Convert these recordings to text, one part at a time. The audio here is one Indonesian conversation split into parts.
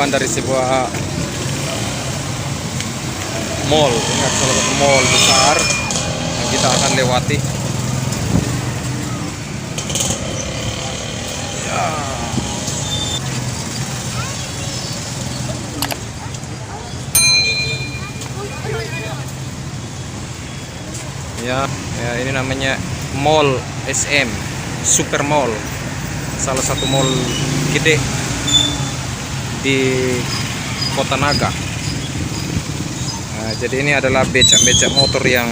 jalan dari sebuah mall. Ini adalah salah satu mall besar yang kita akan lewati. Ya, ini namanya Mall SM Super Mall, salah satu mall gede di Kota Naga. Nah, jadi ini adalah becak-becak motor yang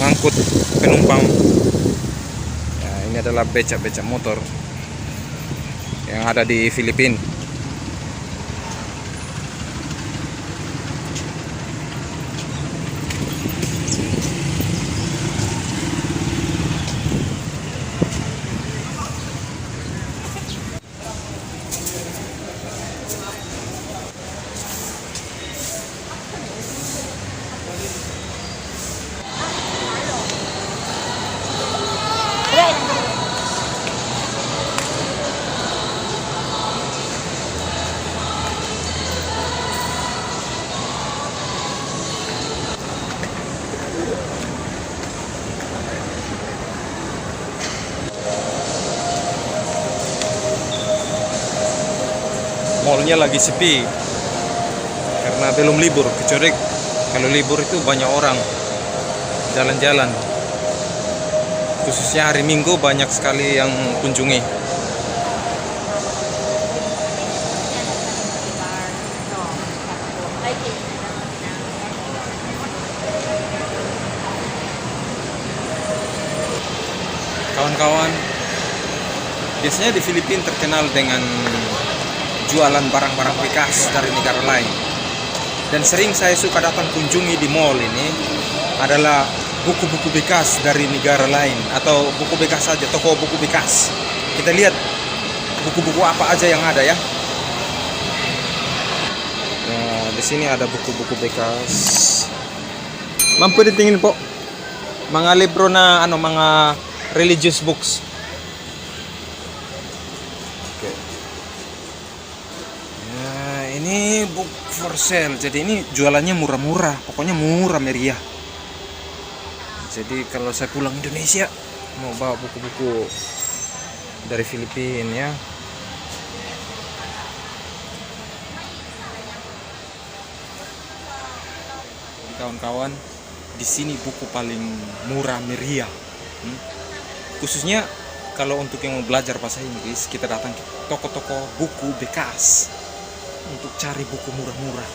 ngangkut penumpang. Nah, ini adalah becak-becak motor yang ada di Filipina. Mallnya lagi sepi karena belum libur, kecuali kalau libur itu banyak orang jalan-jalan, khususnya hari Minggu banyak sekali yang kunjungi. Kawan-kawan, biasanya di Filipina terkenal dengan jualan barang-barang bekas dari negara lain, dan sering saya suka datang kunjungi di mall ini adalah buku-buku bekas dari negara lain, atau buku bekas saja, toko buku bekas. Kita lihat buku-buku apa aja yang ada ya. Nah, di sini ada buku-buku bekas. Mampu ditingin po mga libro na mga religious books. Ini book for sale, jadi ini jualannya murah-murah, pokoknya murah meriah. Jadi kalau saya pulang Indonesia mau bawa buku-buku dari Filipina ya. Kawan-kawan, di sini buku paling murah meriah. Khususnya kalau untuk yang mau belajar bahasa Inggris, kita datang ke toko-toko buku bekas untuk cari buku murah-murah.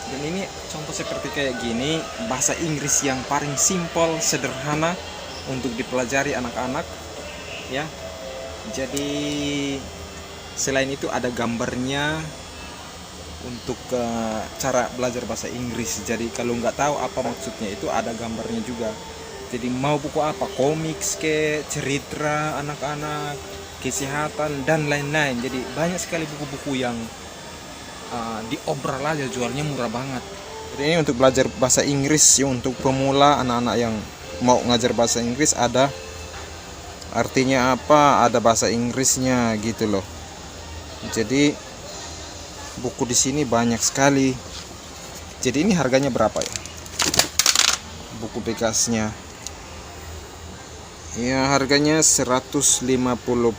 Dan ini contoh seperti kayak gini, bahasa Inggris yang paling simpel, sederhana untuk dipelajari anak-anak ya. Jadi selain itu ada gambarnya untuk cara belajar bahasa Inggris. Jadi kalau nggak tahu apa maksudnya itu ada gambarnya juga. Jadi mau buku apa, komik ke, cerita anak-anak, kesehatan dan lain-lain. Jadi banyak sekali buku-buku yang diobral aja, jualnya murah banget. Jadi ini untuk belajar bahasa Inggris ya, untuk pemula, anak-anak yang mau ngajar bahasa Inggris, ada artinya apa, ada bahasa Inggrisnya gitu loh. Jadi buku di sini banyak sekali. Jadi ini harganya berapa ya buku bekasnya? Ya harganya 150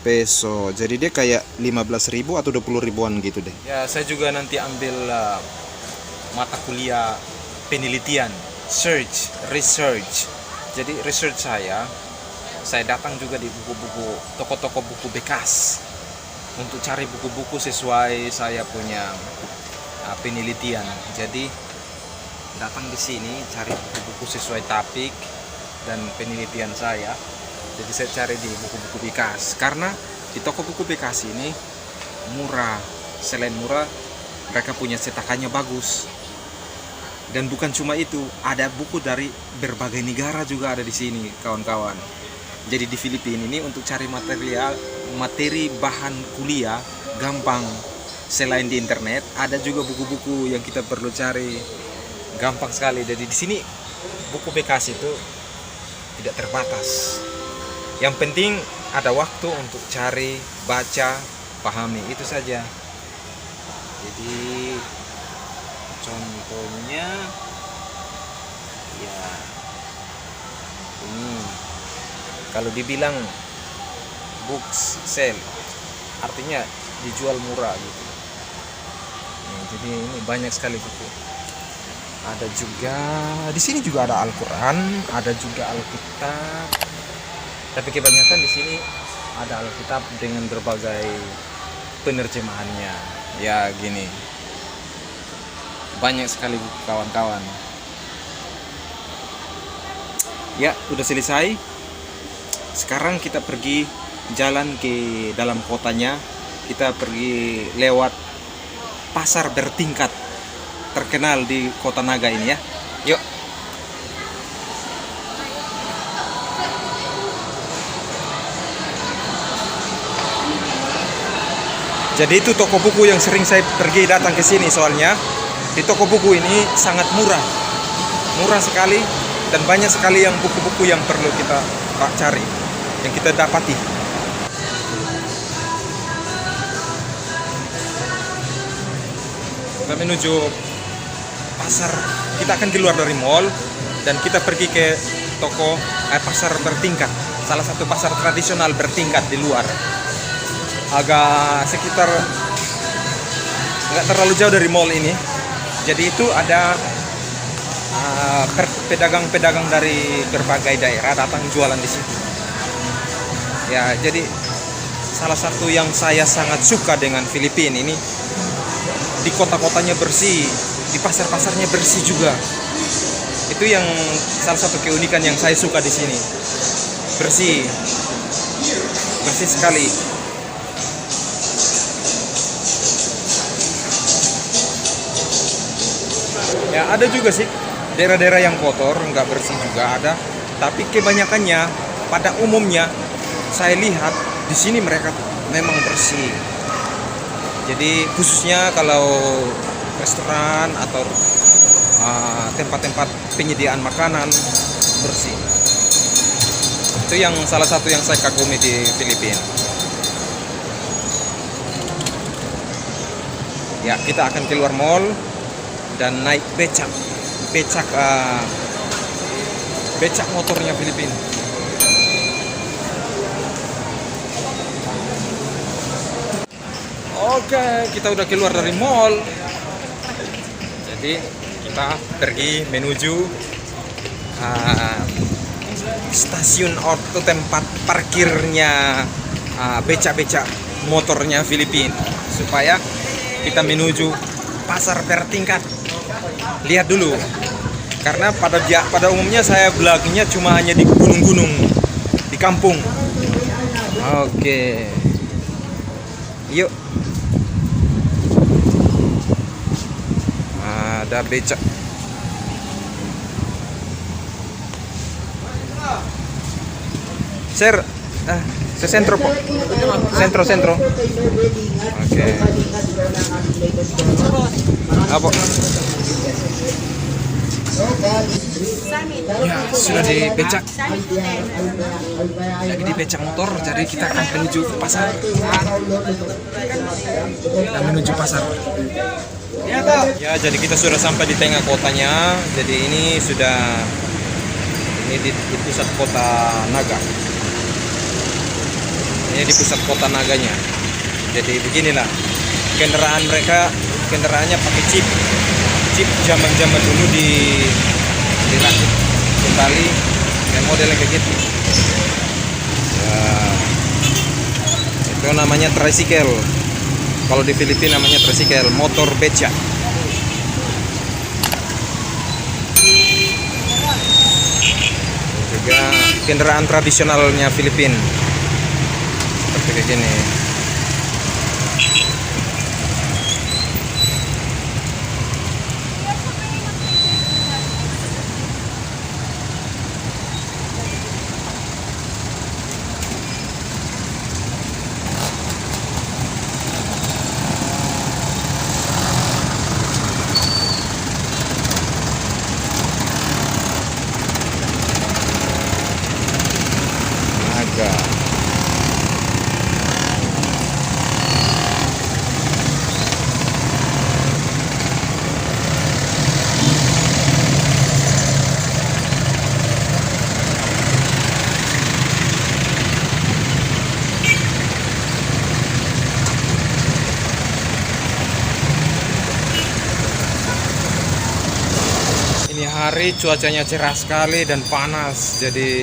peso. Jadi dia kayak 15.000 atau 20 ribuan gitu deh. Ya saya juga nanti ambil mata kuliah penelitian, research. Jadi research saya datang juga di buku-buku, toko-toko buku bekas untuk cari buku-buku sesuai saya punya penelitian. Jadi datang di sini cari buku-buku sesuai topik dan penelitian saya. Jadi saya cari di buku-buku bekas, karena di toko buku bekas ini murah. Selain murah, mereka punya cetakannya bagus. Dan bukan cuma itu, ada buku dari berbagai negara juga ada di sini, kawan-kawan. Jadi di Filipina ini untuk cari materi bahan kuliah gampang. Selain di internet, ada juga buku-buku yang kita perlu cari gampang sekali. Jadi di sini buku bekas itu tidak terbatas. Yang penting ada waktu untuk cari, baca, pahami, itu saja. Jadi contohnya ya ini, kalau dibilang books sale artinya dijual murah gitu. Jadi ini banyak sekali buku. Ada juga di sini juga ada Al-Qur'an, ada juga Alkitab. Tapi kebanyakan di sini ada Alkitab dengan berbagai penerjemahannya. Ya gini. Banyak sekali buku kawan-kawan. Ya, udah selesai. Sekarang kita pergi jalan ke dalam kotanya. Kita pergi lewat pasar bertingkat terkenal di Kota Naga ini ya. Yuk. Jadi itu toko buku yang sering saya pergi datang ke sini, soalnya di toko buku ini sangat murah. Murah sekali dan banyak sekali yang buku-buku yang perlu kita cari, yang kita dapati. Kita menuju pasar, kita akan keluar dari mall dan kita pergi ke toko pasar bertingkat, salah satu pasar tradisional bertingkat di luar, agak sekitar nggak terlalu jauh dari mall ini. Jadi itu ada pedagang-pedagang dari berbagai daerah datang jualan di situ. Ya, jadi salah satu yang saya sangat suka dengan Filipina ini, di kota-kotanya bersih, di pasar-pasarnya bersih juga. Itu yang salah satu keunikan yang saya suka di sini. Bersih, bersih sekali. Ya ada juga sih daerah-daerah yang kotor, nggak bersih juga ada. Tapi kebanyakannya, pada umumnya saya lihat di sini mereka memang bersih. Jadi khususnya kalau restoran atau tempat-tempat penyediaan makanan bersih. Itu yang salah satu yang saya kagumi di Filipina. Ya, kita akan keluar mall dan naik becak motornya Filipina. Oke, kita udah keluar dari mall. Jadi kita pergi menuju stasiun atau tempat parkirnya becak-becak motornya Filipina, supaya kita menuju pasar bertingkat. Lihat dulu, karena pada umumnya saya vlognya cuma hanya di gunung-gunung, di kampung. Oke, yuk. Ada becak. Sir, se sentro po. Sentro. Oke. Apa? Ya, sudah di becak. Lagi di becak motor, jadi kita akan menuju ke pasar. Kita menuju pasar. Ya, jadi kita sudah sampai di tengah kotanya. Jadi ini di pusat kota Naga. Ini di pusat kota Naganya. Jadi beginilah kendaraannya pakai chip zaman dulu dirakit kembali dan modelnya kayak gitu. Ya, itu namanya tricycle. Kalau di Filipina namanya tricycle, motor becak. Juga kendaraan tradisionalnya Filipina. Seperti kayak gini. hari cuacanya cerah sekali dan panas, jadi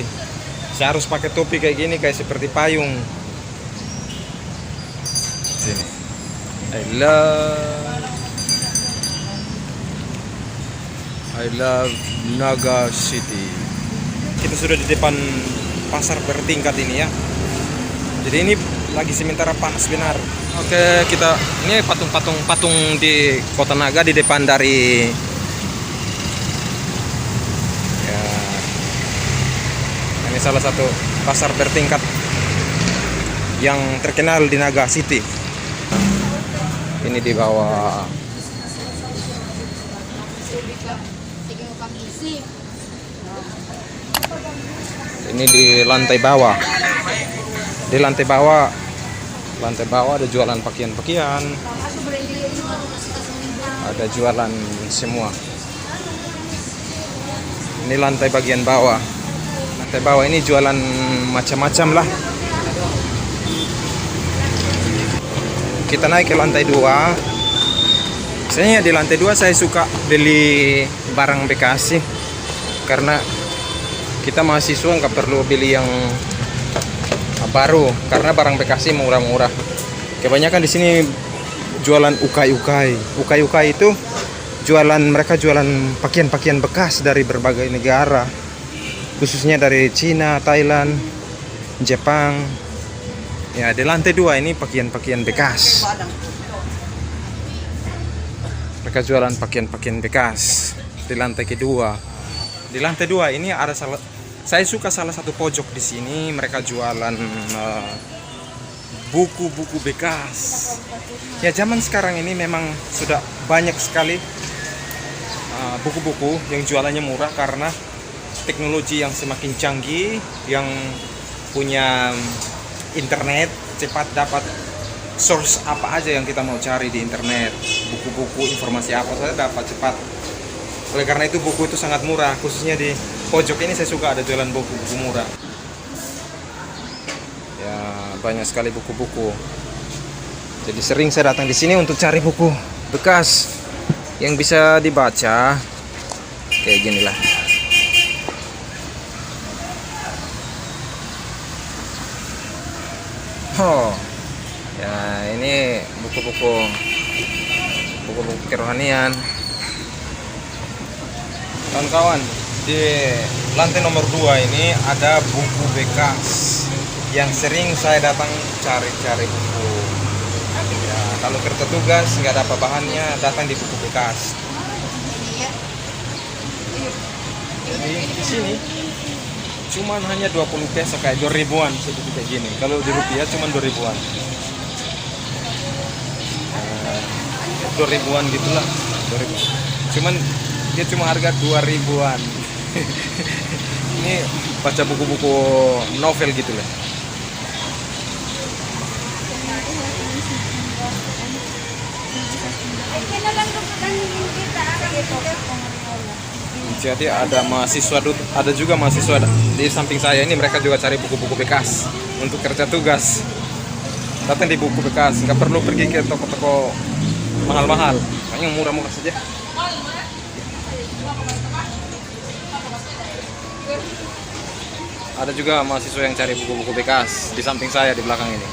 saya harus pakai topi kayak gini, kayak seperti payung. Sini. I love Naga City. Kita sudah di depan pasar bertingkat ini ya. Jadi ini lagi sementara panas benar. Oke, kita ini patung di Kota Naga di depan dari ya, ini salah satu pasar bertingkat yang terkenal di Naga City. Ini di bawah. Ini di lantai bawah. Di lantai bawah ada jualan pakaian-pakaian. Ada jualan semua. Ini lantai bagian bawah. Lantai bawah ini jualan macam-macam lah. Kita naik ke lantai 2. Biasanya di lantai 2 saya suka beli barang bekas sih, karena kita mahasiswa nggak perlu beli yang baru, karena barang bekas sih murah-murah. Kebanyakan di sini jualan ukai-ukai. Ukai-ukai itu mereka jualan pakaian-pakaian bekas dari berbagai negara, khususnya dari Cina, Thailand, Jepang. Ya, di lantai 2 ini pakaian-pakaian bekas. Mereka jualan pakaian-pakaian bekas di lantai kedua. Di lantai 2 ini ada saya suka salah satu pojok di sini, mereka jualan buku-buku bekas. Ya, zaman sekarang ini memang sudah banyak sekali buku-buku yang jualannya murah karena teknologi yang semakin canggih, yang punya internet, cepat dapat source apa aja yang kita mau cari di internet, buku-buku, informasi apa saja dapat cepat. Oleh karena itu buku itu sangat murah, khususnya di pojok ini saya suka ada jualan buku-buku murah. Ya, banyak sekali buku-buku. Jadi sering saya datang di sini untuk cari buku bekas yang bisa dibaca. Kayak gini lah. Oh, ya ini buku-buku kerohanian. Kawan-kawan, di lantai nomor 2 ini ada buku bekas yang sering saya datang cari-cari buku. Ya, kalau kerja tugas nggak ada apa bahannya, datang di buku bekas. Jadi di sini cuman hanya 20 peso, kayak 2 ribuan seperti kayak gini. Kalau di rupiah cuman 2 ribuan. 2 ribuan gitulah, 2 ribu. Cuman dia cuma harga 2 ribuan. Ini baca buku-buku novel gitu lah. Jadi ada mahasiswa, ada juga mahasiswa di samping saya ini, mereka juga cari buku-buku bekas untuk kerja tugas. Datang di buku bekas, nggak perlu pergi ke toko-toko mahal-mahal, yang murah-murah saja. Ada juga mahasiswa yang cari buku-buku bekas di samping saya di belakang ini.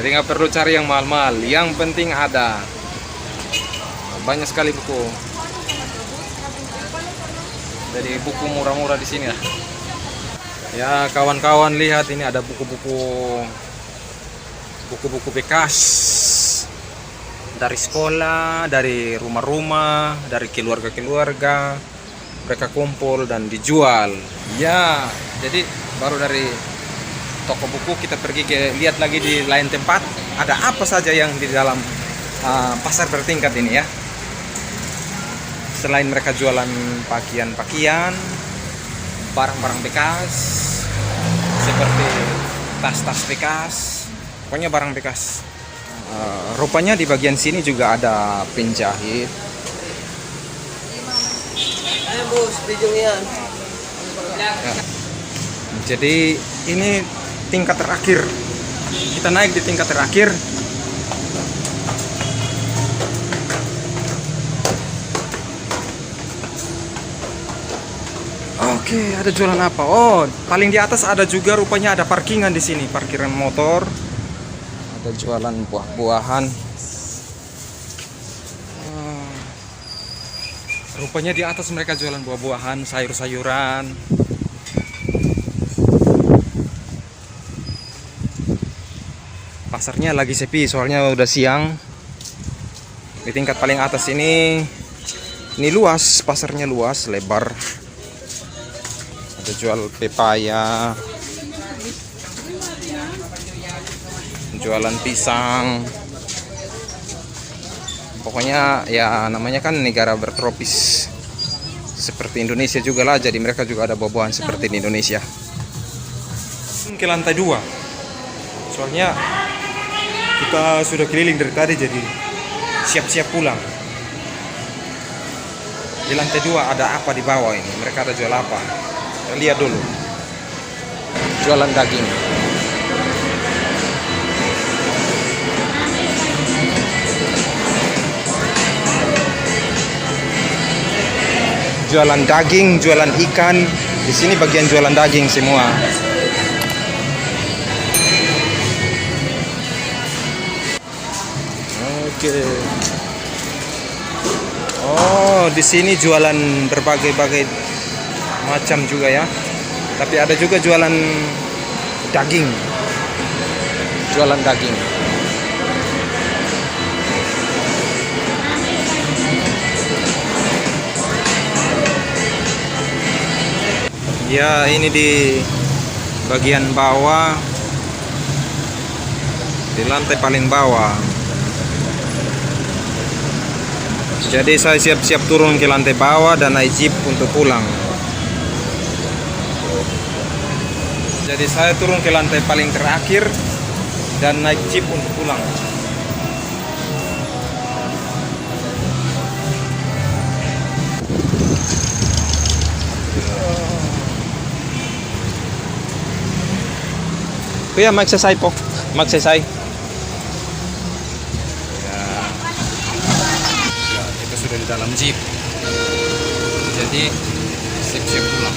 Jadi nggak perlu cari yang mahal-mahal, yang penting ada. Banyak sekali buku. Jadi buku murah-murah di sini lah. Ya, kawan-kawan lihat ini ada buku-buku bekas dari sekolah, dari rumah-rumah, dari keluarga-keluarga. Mereka kumpul dan dijual. Ya, jadi baru dari toko buku kita pergi lihat lagi di lain tempat ada apa saja yang di dalam pasar bertingkat ini ya. Selain mereka jualan pakaian-pakaian, barang-barang bekas seperti tas-tas bekas, pokoknya barang bekas. Rupanya di bagian sini juga ada penjahit. Ya. Jadi ini tingkat terakhir. Kita naik di tingkat terakhir. Oke, ada jualan apa? Oh, paling di atas ada juga rupanya ada parkingan di sini, parkiran motor. Ada jualan buah-buahan. Rupanya di atas mereka jualan buah-buahan, sayur-sayuran. Pasarnya lagi sepi soalnya udah siang. Di tingkat paling atas ini luas, pasarnya luas, lebar. Ada jual pepaya, jualan pisang. Pokoknya ya namanya kan negara bertropis seperti Indonesia juga lah, jadi mereka juga ada buah-buahan seperti di Indonesia. Ke lantai 2. Soalnya kita sudah keliling dari tadi, jadi siap-siap pulang. Di lantai 2 ada apa di bawah ini? Mereka ada jual apa? Kita lihat dulu. Jualan daging. Jualan daging, jualan ikan. Di sini bagian jualan daging semua. Oke. Oh, di sini jualan berbagai-bagai macam juga ya. Tapi ada juga jualan daging. Jualan daging. Ya, ini di bagian bawah. Di lantai paling bawah. Jadi saya siap-siap turun ke lantai bawah dan naik jeep untuk pulang. Jadi saya turun ke lantai paling terakhir dan naik jeep untuk pulang. Kuya, magsasay po. Magsasay. Kita sudah di dalam jeep, jadi siap-siap pulang.